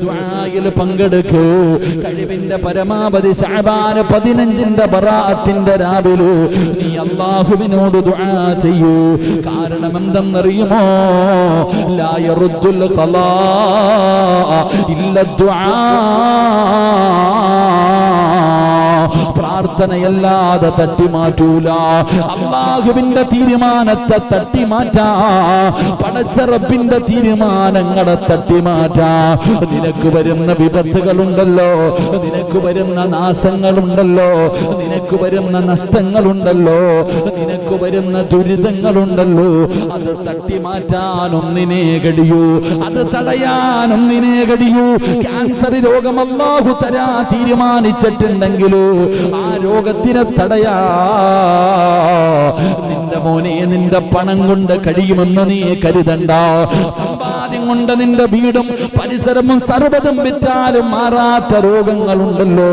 ദുആയിൽ പങ്കെടുക്കൂ. കഴിവിന്റെ പരമാവധി ശഅബാൻ 15ന്റെ ബറാഅത്തിന്റെ രാവിലെ നീ അല്ലാഹുവിനോട് ദുആ ചെയ്യൂ. കാരണം എന്തെന്നറിയുമോ? ലാ യറുദ്ദുൽ ഖലാ ഇല്ല ദുആ. പ്രാർത്ഥനയല്ലാതെ തട്ടിമാറ്റൂല. അല്ലാഹുവിന്റെ തീരുമാനത്തെ തട്ടിമാറ്റാ, പടച്ച റബ്ബിന്റെ തീരുമാനങ്ങളെ തട്ടിമാറ്റാ. നിനക്ക് വരുന്ന വിപത്തുകളുണ്ടല്ലോ, നിനക്ക് വരുന്ന നാശങ്ങളുണ്ടല്ലോ, നിനക്ക് വരുന്ന നഷ്ടങ്ങളുണ്ടല്ലോ, നിനക്ക് വരുന്ന ദുരിതങ്ങളുണ്ടല്ലോ, അത് തട്ടിമാറ്റാൻ ഒന്നിനെ കഴിയൂ, അത് തടയാൻ ഒന്നിനെ കഴിയൂ. ക്യാൻസർ രോഗം അല്ലാഹു തരാ തീരുമാനിച്ചിട്ടുണ്ടെങ്കിലോ ആ രോഗത്തിനെ തടയാ നിന്റെ മോനെ നിന്റെ പണം കൊണ്ട് കഴിയുമെന്ന് നീ കരുതണ്ട. സമ്പാദ്യം കൊണ്ട് നിന്റെ വീടും പരിസരവും സർവ്വതും വിറ്റാലും മാറാത്ത രോഗങ്ങളുണ്ടല്ലോ,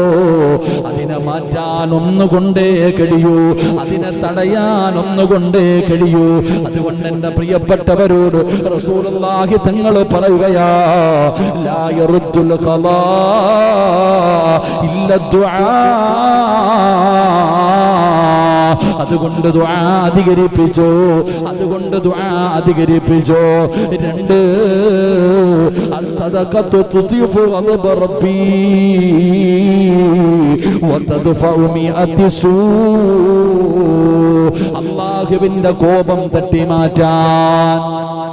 അതിനെ മാറ്റാൻ ഒന്നുകൊണ്ടേ കഴിയൂ, അതിനെ തടയാൻ ഒന്നുകൊണ്ടേ കഴിയൂ. അതുകൊണ്ട് എന്റെ പ്രിയപ്പെട്ടവരോട് റസൂലുള്ളാഹി തങ്ങൾ പറയുകയാ, ലാ യറുദ്ദുൽ ഖലാ ഇല്ല ദുആ. അതുകൊണ്ട് ദുആ അധികരിപ്പിച്ചോ, അതുകൊണ്ട് ദുആ അധികരിപ്പിച്ചോ. 2 അസ്സദഖത്തു തുതിഫു ഗളബ റബ്ബി വതദ്ഫഉ മിഅതി സൂ. അല്ലാഹുവിന്റെ കോപം തട്ടിമാറ്റാൻ